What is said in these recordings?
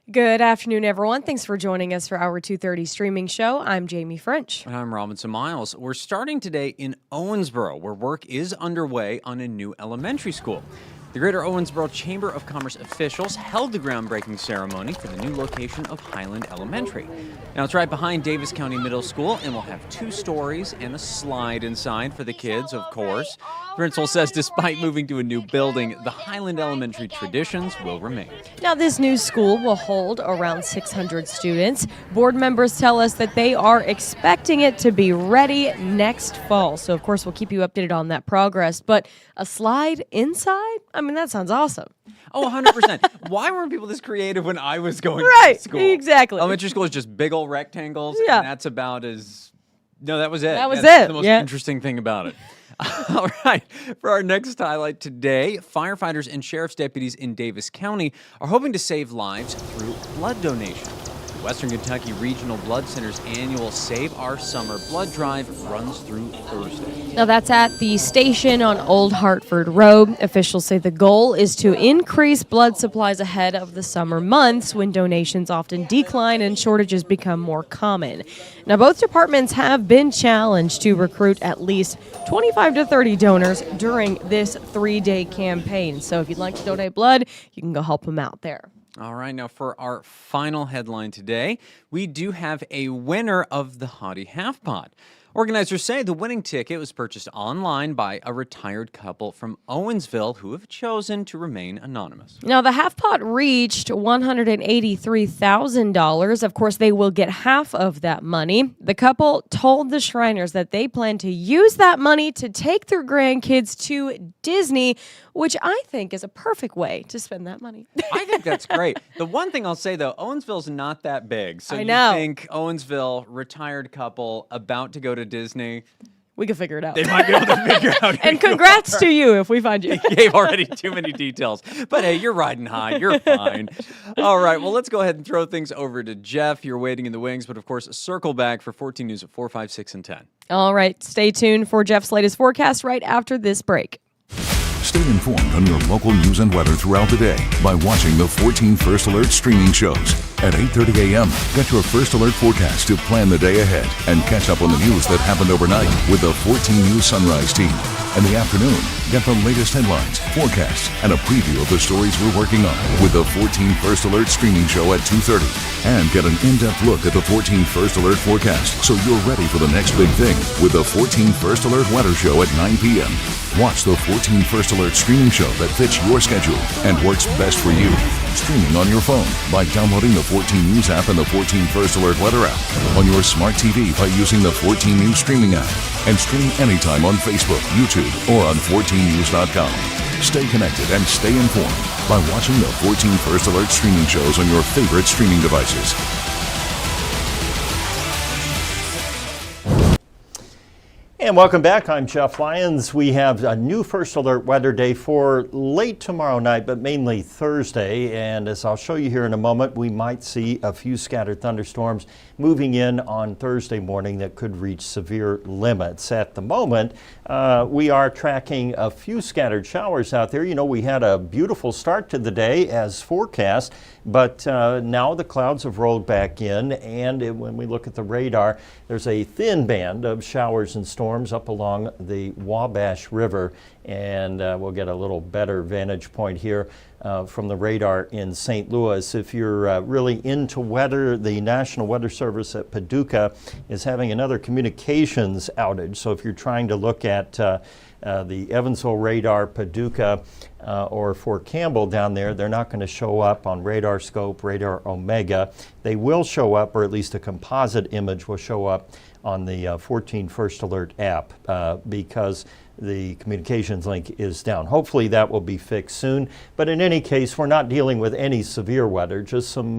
Good afternoon, everyone. Thanks for joining us for our 2:30 streaming show. I'm Jamie French. And I'm Robinson Miles. We're starting today in Owensboro, where work is underway on a new elementary school. The Greater Owensboro Chamber of Commerce officials held the groundbreaking ceremony for the new location of Highland Elementary. Now, it's right behind Davis County Middle School, and we'll have 2 stories and a slide inside for the kids, of course. The principal says despite moving to a new building, the Highland Elementary traditions will remain. Now, this new school will hold around 600 students. Board members tell us that they are expecting it to be ready next fall. So, of course, we'll keep you updated on that progress. But a slide inside? I mean, that sounds awesome. Oh, 100%. Why weren't people this creative when I was going to school? Exactly. Elementary school is just big old rectangles, Yeah. and that's about as... No, that was it. That's the most interesting thing about it. All right. For our next highlight today, firefighters and sheriff's deputies in Davis County are hoping to save lives through blood donation. The Western Kentucky Regional Blood Center's annual Save Our Summer blood drive runs through Thursday. Now, that's at the station on Old Hartford Road. Officials say the goal is to increase blood supplies ahead of the summer months when donations often decline and shortages become more common. Now, both departments have been challenged to recruit at least 25 to 30 donors during this 3-day campaign. So if you'd like to donate blood, you can go help them out there. All right, now for our final headline today, we do have a winner of the Hottie Half Pot. Organizers say the winning ticket was purchased online by a retired couple from Owensville who have chosen to remain anonymous. Now, the half pot reached $183,000. Of course, they will get half of that money. The couple told the Shriners that they plan to use that money to take their grandkids to Disney, which I think is a perfect way to spend that money. I think that's great. The one thing I'll say, though, Owensville's not that big. So I know. You think Owensville, retired couple, about to go to Disney. We can figure it out. They might be able to figure out. And congrats to you if we find you. You gave already too many details. But hey, you're riding high. You're fine. All right, well, let's go ahead and throw things over to Jeff. You're waiting in the wings, but of course, circle back for 14 News at 4, 5, 6, and 10. All right, stay tuned for Jeff's latest forecast right after this break. Stay informed on your local news and weather throughout the day by watching the 14 First Alert streaming shows. At 8:30 a.m., get your First Alert forecast to plan the day ahead and catch up on the news that happened overnight with the 14 News Sunrise team. In the afternoon, get the latest headlines, forecasts, and a preview of the stories we're working on with the 14 First Alert streaming show at 2:30. And get an in-depth look at the 14 First Alert forecast so you're ready for the next big thing with the 14 First Alert weather show at 9 p.m. Watch the 14 First Alert streaming show that fits your schedule and works best for you. Streaming on your phone by downloading the 14 News app and the 14 First Alert weather app. On your smart TV by using the 14 News streaming app. And stream anytime on Facebook, YouTube, or on 14news.com. Stay connected and stay informed by watching the 14 First Alert streaming shows on your favorite streaming devices. And welcome back. I'm Jeff Lyons. We have a new First Alert weather day for late tomorrow night, but mainly Thursday. And as I'll show you here in a moment, we might see a few scattered thunderstorms moving in on Thursday morning that could reach severe limits. At the moment, we are tracking a few scattered showers out there. You know, we had a beautiful start to the day as forecast, but now the clouds have rolled back in, and when we look at the radar, there's a thin band of showers and storms up along the Wabash River, and we'll get a little better vantage point here from the radar in St. Louis. If you're really into weather, the National Weather Service at Paducah is having another communications outage. So if you're trying to look at the Evansville radar, Paducah, or Fort Campbell down there, they're not going to show up on Radar Scope, Radar Omega. They will show up, or at least a composite image will show up on the 14 First Alert app because the communications link is down. Hopefully that will be fixed soon, but in any case, we're not dealing with any severe weather, just some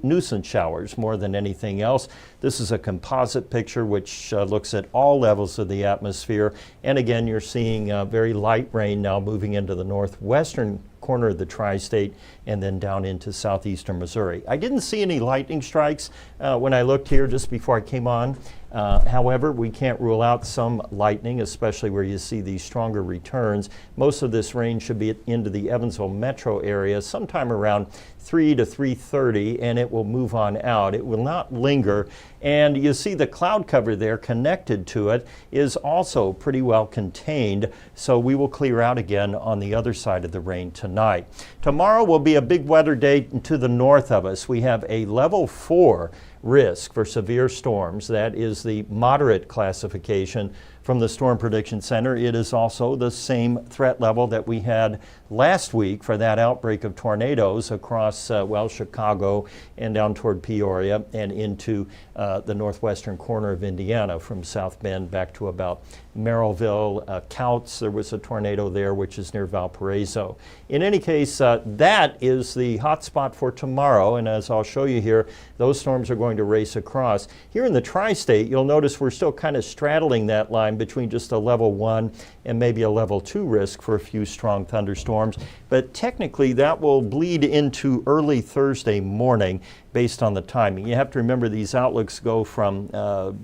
nuisance showers more than anything else. This is a composite picture which looks at all levels of the atmosphere, and again, you're seeing very light rain now moving into the northwestern corner of the tri-state and then down into southeastern Missouri. I didn't see any lightning strikes when I looked here just before I came on. However, we can't rule out some lightning, especially where you see these stronger returns. Most of this rain should be into the Evansville metro area sometime around 3 to 3:30, and it will move on out. It will not linger, and you see the cloud cover there connected to it is also pretty well contained, so we will clear out again on the other side of the rain tonight. Tomorrow will be a big weather day to the north of us. We have a level 4 risk for severe storms. That is the moderate classification from the Storm Prediction Center. It is also the same threat level that we had last week for that outbreak of tornadoes across, Chicago and down toward Peoria and into the northwestern corner of Indiana from South Bend back to about Merrillville. Couts, there was a tornado there, which is near Valparaiso. In any case, that is the hot spot for tomorrow, and as I'll show you here, those storms are going to race across. Here in the tri-state, you'll notice we're still kind of straddling that line between just a level 1 and maybe a level 2 risk for a few strong thunderstorms, but technically that will bleed into early Thursday morning based on the timing. You have to remember these outlooks go from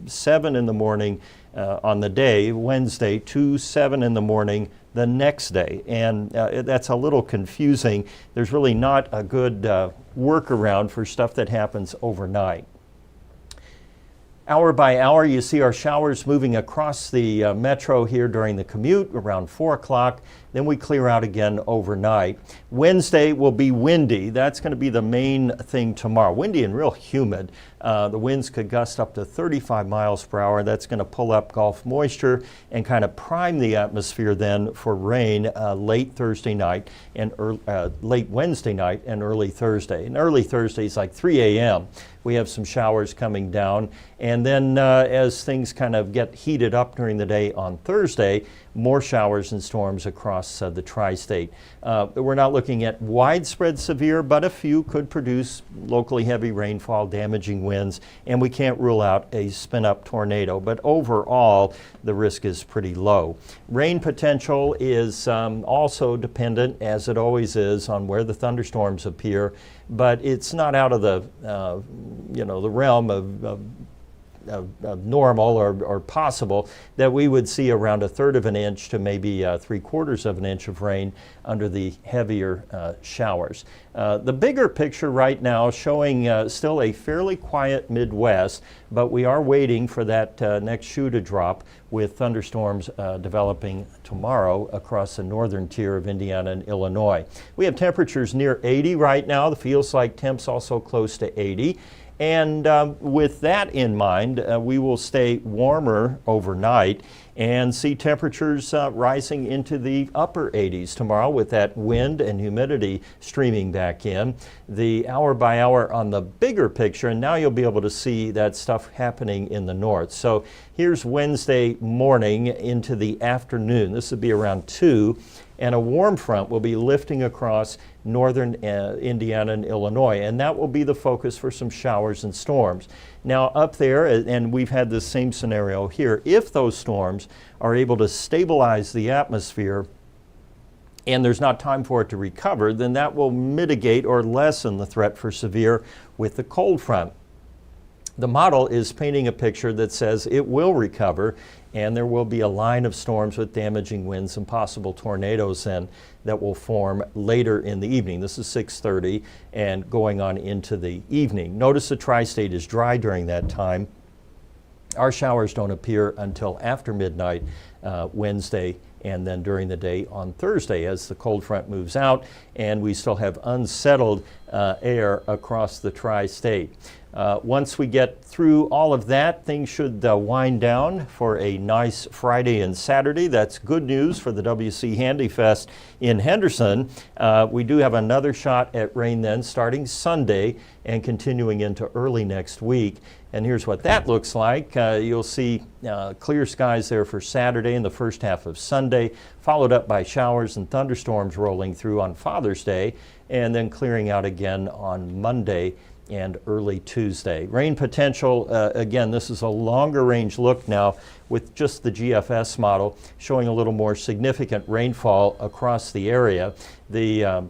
7 in the morning on the day, Wednesday, to 7 in the morning the next day, and that's a little confusing. There's really not a good workaround for stuff that happens overnight. Hour by hour, you see our showers moving across the metro here during the commute around 4 o'clock. Then we clear out again overnight. Wednesday will be windy. That's going to be the main thing tomorrow. Windy and real humid. The winds could gust up to 35 miles per hour. That's going to pull up Gulf moisture and kind of prime the atmosphere then for rain late Thursday night and late Wednesday night and early Thursday. And early Thursday is like 3 a.m. We have some showers coming down. And then as things kind of get heated up during the day on Thursday, more showers and storms across the tri-state. We're not looking at widespread severe, but a few could produce locally heavy rainfall, damaging winds, and we can't rule out a spin-up tornado. But overall, the risk is pretty low. Rain potential is also dependent, as it always is, on where the thunderstorms appear, but it's not out of the the realm of normal or possible that we would see around 1/3 of an inch to maybe 3/4 of an inch of rain under the heavier showers. The bigger picture right now showing still a fairly quiet Midwest, but we are waiting for that next shoe to drop with thunderstorms developing tomorrow across the northern tier of Indiana and Illinois. We have temperatures near 80 right now. The feels like temps also close to 80. And with that in mind, we will stay warmer overnight and see temperatures rising into the upper 80s tomorrow with that wind and humidity streaming back in. The hour by hour on the bigger picture, and now you'll be able to see that stuff happening in the north. So here's Wednesday morning into the afternoon. This would be around 2. And a warm front will be lifting across northern Indiana and Illinois, and that will be the focus for some showers and storms. Now up there, and we've had the same scenario here, if those storms are able to stabilize the atmosphere and there's not time for it to recover, then that will mitigate or lessen the threat for severe with the cold front. The model is painting a picture that says it will recover, and there will be a line of storms with damaging winds and possible tornadoes then that will form later in the evening. This is 6:30 and going on into the evening. Notice the tri-state is dry during that time. Our showers don't appear until after midnight Wednesday and then during the day on Thursday as the cold front moves out and we still have unsettled air across the tri-state. Once we get through all of that, things should wind down for a nice Friday and Saturday. That's good news for the WC Handy Fest in Henderson. We do have another shot at rain then starting Sunday and continuing into early next week. And here's what that looks like. You'll see clear skies there for Saturday and the first half of Sunday, followed up by showers and thunderstorms rolling through on Father's Day, and then clearing out again on Monday and early Tuesday. Rain potential, again, this is a longer range look now. with just the GFS model showing a little more significant rainfall across the area. The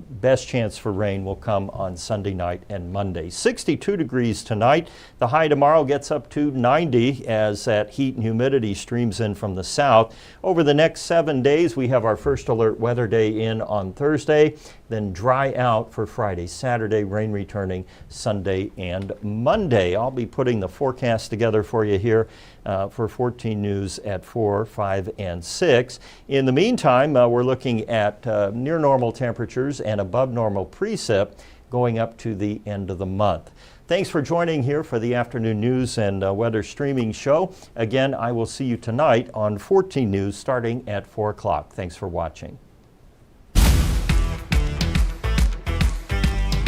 best chance for rain will come on Sunday night and Monday. 62 degrees tonight. The high tomorrow gets up to 90 as that heat and humidity streams in from the south. Over the next 7 days, we have our first alert weather day in on Thursday, then dry out for Friday, Saturday, rain returning Sunday and Monday. I'll be putting the forecast together for you here for 14 News at 4, 5, and 6. In the meantime, we're looking at near normal temperatures and above normal precip going up to the end of the month. Thanks for joining here for the afternoon news and weather streaming show. Again, I will see you tonight on 14 News starting at 4 o'clock. Thanks for watching.